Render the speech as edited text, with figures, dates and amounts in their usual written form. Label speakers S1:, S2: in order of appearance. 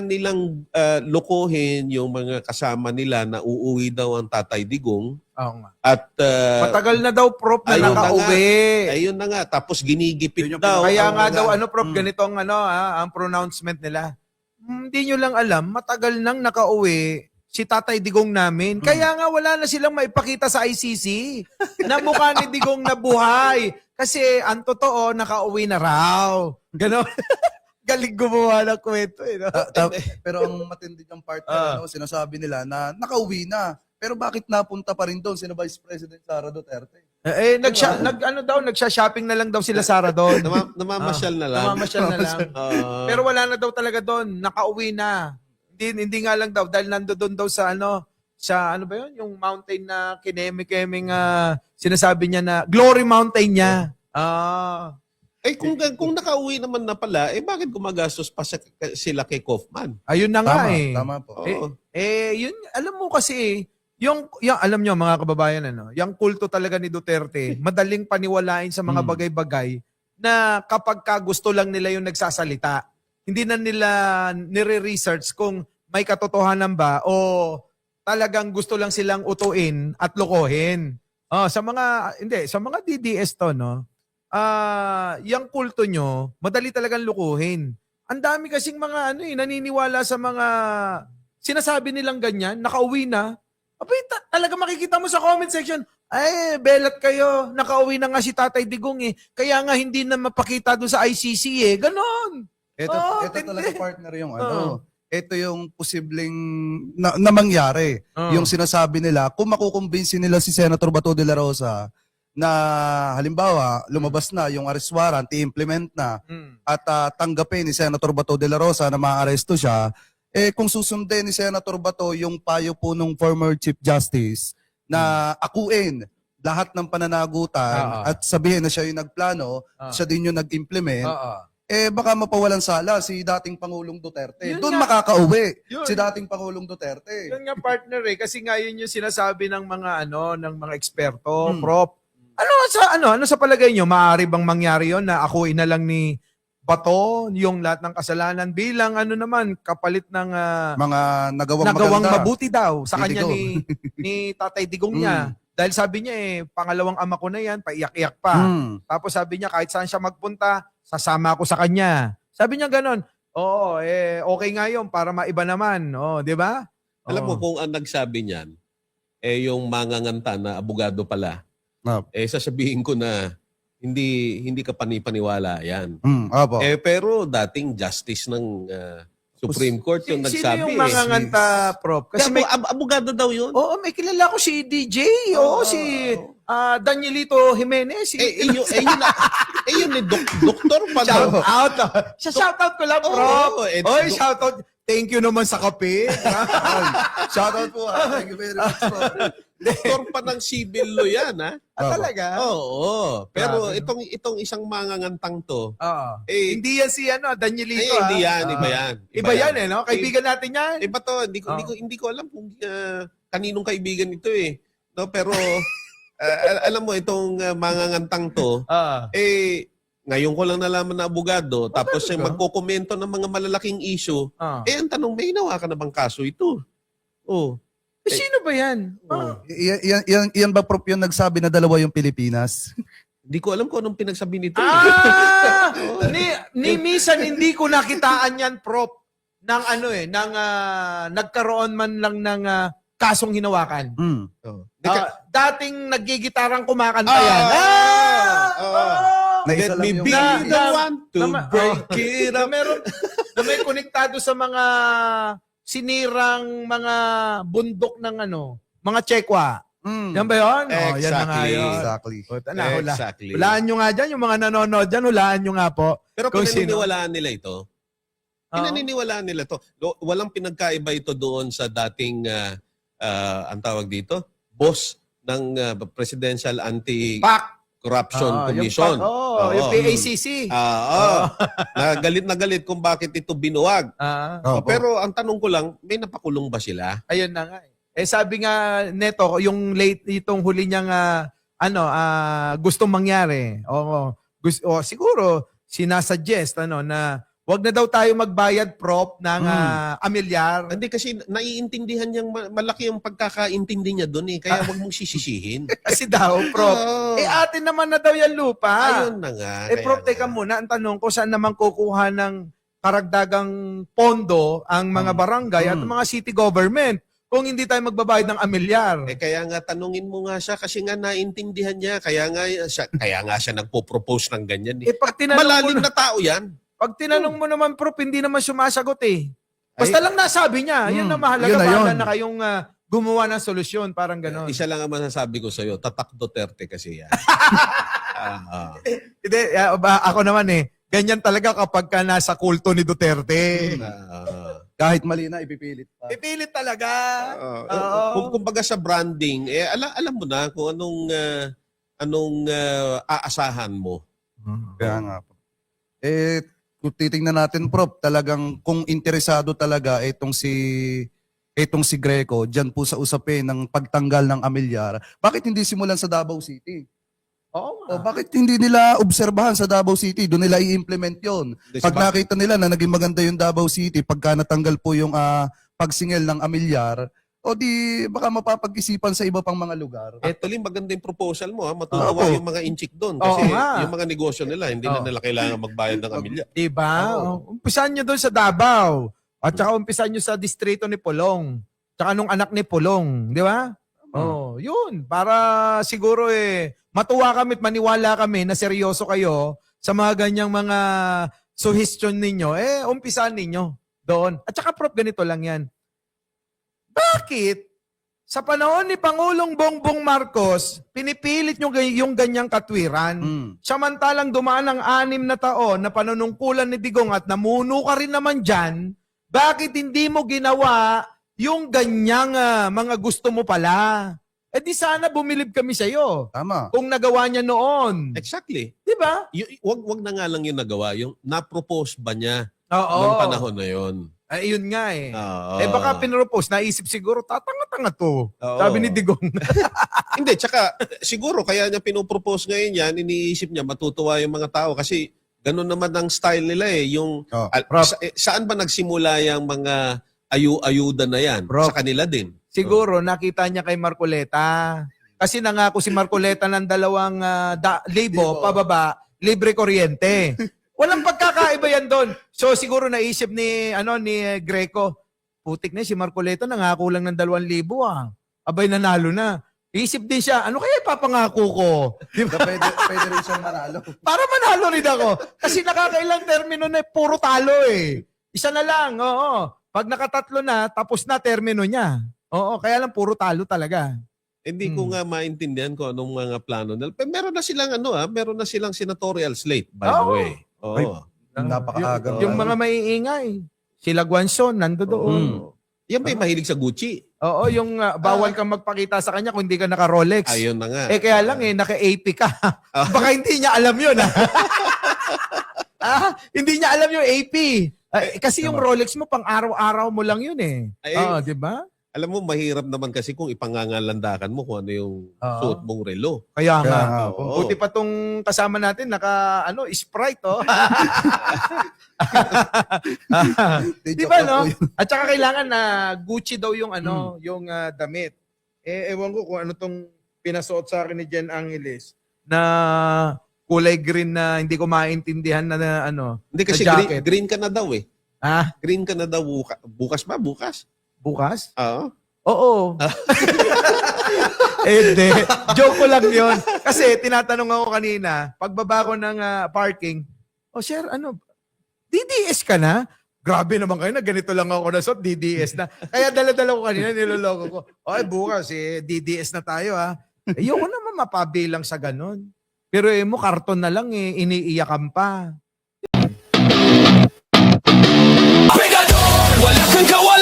S1: nilang lokohin yung mga kasama nila na uuwi daw ang Tatay Digong.
S2: Oo nga.
S1: At
S2: Matagal na daw, Prof, na
S1: ayun na
S2: nakauwi.
S1: ayun na nga. Tapos ginigipit
S3: Yun yung
S1: daw.
S2: Kaya
S1: ang
S2: nga
S1: mga-
S2: daw, Prof, ganito ang, ang pronouncement nila. Hindi nyo lang alam, matagal nang nakauwi si Tatay Digong namin. Kaya nga wala na silang maipakita sa ICC na mukha ni Digong na buhay. Kasi ang totoo, nakauwi na raw. Ganon. Galing gumawa ng kwento. No?
S3: Pero ang matindi ng partner, sinasabi nila na nakauwi na. Pero bakit napunta pa rin doon sina Vice President Sara Duterte?
S2: Nagsha-shopping na lang daw sila Sara doon.
S1: Namamasyal na lang.
S2: Namamasyal na lang. Pero wala na daw talaga doon. Nakauwi na. Hindi nga lang daw dahil nandoon daw sa sa ano ba 'yun, yung mountain na kineme-kemeng sinasabi niya na Glory Mountain niya.
S1: kung nakauwi naman na pala, bakit gumagastos pa sila kay Kaufman?
S2: Ayun na nga
S3: Tama po.
S1: Oo.
S2: Yun alam mo kasi yung alam nyo mga kababayan yung kulto talaga ni Duterte, madaling paniwalain sa mga bagay-bagay na kapag ka gusto lang nila yung nagsasalita. Hindi na nila nire-research kung may katotohanan ba o talagang gusto lang silang utuin at lokohin. Sa mga DDS to, yung kulto nyo, madali talagang lukuhin. Ang dami kasing mga naniniwala sa mga sinasabi nilang ganyan, nakauwi na. Abay, talaga makikita mo sa comment section, ay, belat kayo, nakauwi na nga si Tatay Digong Kaya nga hindi na mapakita doon sa ICC Ganon.
S3: Ito talaga partner yung ito yung posibleng na mangyari. Yung sinasabi nila, kung makukumbinsi nila si Senator Bato de la Rosa na halimbawa, lumabas na yung arrest warrant, i-implement na at tanggapin ni Senator Bato de la Rosa na maaresto siya, kung susundin ni Senator Bato yung payo po ng former Chief Justice na akuin lahat ng pananagutan at sabihin na siya yung nagplano, siya din yung nag-implement, baka mapawalan sala si dating Pangulong Duterte. Doon makakauwi si dating Pangulong Duterte.
S2: Yun nga partner kasi nga yun yung sinasabi ng mga ng mga eksperto, Prof. Ano sa palagay nyo, maaari bang mangyari yon na akuin na lang ni Bato yung lahat ng kasalanan bilang naman kapalit ng
S3: Mga nagawang maganda.
S2: mabuti daw sa kanya
S3: Digo.
S2: ni Tatay Digong niya. Dahil sabi niya pangalawang ama ko na yan, paiyak-iyak pa. Tapos sabi niya kahit saan siya magpunta, sasama ako sa kanya. Sabi niya ganon. Oo, okay nga yun para maiba naman. Di ba?
S1: Alam mo kung ang nagsabi niyan, yung manganganta na abogado pala, sasabihin ko na hindi ka panipaniwala yan.
S3: Opo.
S1: Pero dating justice ng Supreme Court yung nagsabi.
S2: Sino yung manganganta, Prof? Kasi may
S1: abogado daw yun.
S2: may kilala ko si DJ, si Danielito Jimenez.
S1: Yun ni Doktor pa
S2: Shout
S1: daw.
S2: out. Shout out ko lang, Prof.
S1: Oo,
S2: Shout out. Thank you naman sa kape.
S3: Shout out po. Thank you very much po.
S1: Doktor pa ng civil law yan, ha?
S2: Talaga?
S1: Oo. Pero
S2: Grabe.
S1: itong isang mangangantang to,
S2: Hindi yan si Danielito.
S1: hindi yan, iba yan.
S2: Iba yan no? Kaibigan natin yan.
S1: Iba to, hindi ko alam kung kaninong kaibigan ito No, pero alam mo itong mangangantang to, ngayon ko lang nalaman na abogado, tapos magkokomento ng mga malalaking issue, ang tanong, may hinawa ka na bang kaso ito?
S2: Sino ba yan?
S3: Yan ba Prof yung nagsabi na dalawa yung Pilipinas?
S1: Hindi ko alam kung anong pinagsabi nito.
S2: Minsan hindi ko nakitaan yan, Prof, ng nagkaroon man lang ng kasong hinawakan. Dating naggigitarang kumakanta yan.
S1: Let me be the one to break it up.
S2: Na may konektado sa mga sinirang mga bundok ng mga Chekwa. Yan ba yun? Yan na nga yun.
S3: Exactly.
S1: Exactly.
S2: Hulaan nyo nga dyan, yung mga nanonood dyan, hulaan nyo nga po.
S1: Pero
S2: kung
S1: pinaniniwalaan nila ito. Pinaniniwalaan nila ito. Walang pinagkaiba ito doon sa dating, ang tawag dito, boss ng Presidential Anti-Corruption Commission.
S2: Yung PACC.
S1: Na galit kung bakit ito binuwag. Pero ang tanong ko lang, may napakulong ba sila?
S2: Ayun na nga. Sabi nga neto, yung itong huli niyang gustong mangyari. Siguro sinasuggest na wag na daw tayo magbayad, Prof, ng amilyar.
S1: Hindi kasi naiintindihan niyang malaki ang pagkakaintindi niya doon eh. Kaya wag mong sisisihin.
S2: Kasi daw, Prof,
S1: Oo.
S2: atin naman na daw yan lupa.
S1: Ayun na nga.
S2: Prof, teka muna, ang tanong ko, saan naman kukuha ng karagdagang pondo ang mga barangay at mga city government kung hindi tayo magbabayad ng amilyar?
S1: Kaya nga tanungin mo nga siya kasi nga naintindihan niya. Kaya nga siya nagpo-propose ng ganyan.
S2: Pag tinanong
S1: Malalim
S2: mo
S1: na tao yan.
S2: Pag tinanong mo naman, Prof, hindi naman sumasagot eh. Basta lang nasabi niya, yun na mahalaga,
S3: Yun na
S2: bahala
S3: yun.
S2: na kayong gumawa ng solusyon, parang gano'n.
S1: Isa lang ang masasabi ko sa'yo, tatak Duterte kasi yan.
S2: Hindi, ako naman ganyan talaga kapag ka nasa kulto ni Duterte.
S3: Kahit mali na, ipipilit pa.
S2: Ipilit talaga.
S1: Kumbaga sa branding, alam mo na kung anong aasahan mo.
S3: Kaya nga po. Kung titingnan natin, Prof, talagang kung interesado talaga itong si Greco diyan po sa usapin ng pagtanggal ng amilyar, bakit hindi simulan sa Davao City?
S2: Oo
S3: O bakit hindi nila obserbahan sa Davao City? Doon nila i-implement yon. Pag nakita nila na naging maganda yung Davao City, pagka natanggal po yung pagsingil ng amilyar, o di baka mapapag-isipan sa iba pang mga lugar.
S1: Actually, maganda yung proposal mo. Matutuwa yung mga inchik doon. Kasi yung mga negosyo nila, hindi na nila kailangan magbayad ng amilya.
S2: Diba? Umpisan nyo doon sa Davao. At saka umpisan nyo sa distrito ni Pulong. Tsaka nung anak ni Pulong. Di ba? Yun. Para siguro matuwa kami at maniwala kami na seryoso kayo sa mga ganyang mga suggestion ninyo. Umpisan ninyo doon. At saka, Prof, ganito lang yan. Bakit sa panahon ni Pangulong Bongbong Marcos, pinipilit nyo yung ganyang katwiran? Samantalang dumaan ang 6 na taon na panunungkulan ni Digong at namuno ka rin naman dyan, bakit hindi mo ginawa yung ganyang mga gusto mo pala? Di sana bumilib kami sa'yo.
S3: Tama.
S2: Kung nagawa niya noon.
S1: Exactly.
S2: Di ba?
S1: Wag na nga lang yung nagawa. Yung na-propose ba niya
S2: Oo.
S1: nung panahon na yun?
S2: Yun nga
S1: Oo.
S2: baka pinropose, naisip siguro, tatanga-tanga to.
S1: Oo.
S2: Sabi ni Digong.
S1: Hindi, tsaka siguro kaya niya pinopropose ngayon yan, iniisip niya matutuwa yung mga tao kasi ganun naman ang style nila Yung, saan ba nagsimula yung mga ayuda na yan?
S2: Prof.
S1: Sa kanila din.
S2: Siguro nakita niya kay Marcoleta. Kasi nangako si Marcoleta ng 2,000 pababa, libre kuryente. Walang pagkakaiba yan doon. So siguro naisip ni Greco, putik na si Marcoleta nangako lang ng 2,000 Abay nanalo na. Isip din siya, ano kaya ipapangako ko? Diba?
S3: Pwede rin siyang manalo.
S2: Para manalo rin ako. Kasi nakakailang termino na puro talo Isa na lang, oo. Pag nakatatlo na, tapos na termino niya. Oo, kaya lang puro talo talaga.
S1: Hindi ko nga maintindihan kung anong mga plano nila. Pero meron na silang meron na silang senatorial slate by the way. Oo.
S3: Napakaaga.
S2: Yung mga maiingay. Sila Guanzon, nando doon.
S1: Yan ba yung mahilig sa Gucci?
S2: Oo, yung bawal kang magpakita sa kanya kung hindi ka naka-Rolex.
S1: Ayun na nga.
S2: Kaya lang naka-AP ka. Baka hindi niya alam yun hindi niya alam yung AP. Kasi yung Rolex mo, pang araw-araw mo lang yun di ba?
S1: Alam mo, mahirap naman kasi kung ipangangalandakan mo kung ano yung suot mong relo.
S2: Kaya nga.
S1: Oo.
S2: Buti pa tong kasama natin, Sprite, Di ba, no? At saka kailangan na Gucci daw yung yung damit. Ewan ko kung ano tong pinasuot sa akin ni Jen Angeles na kulay green na hindi ko maintindihan na
S1: Hindi kasi
S2: na jacket.
S1: green ka na daw Green ka na daw bukas ba? Bukas?
S2: Bukas?
S1: Oo.
S2: Oo. Hindi. Joke ko lang yun. Kasi tinatanong ako kanina, pagbaba ko ng parking, sir, DDS ka na? Grabe naman kayo na ganito lang ako na suot, DDS na. Kaya dala-dala ko kanina, niloloko ko. Bukas, DDS na tayo Ayoko naman mapabilang sa ganun. Pero mo, karton na lang iniiyakan pa.
S4: Wala kang kawalan.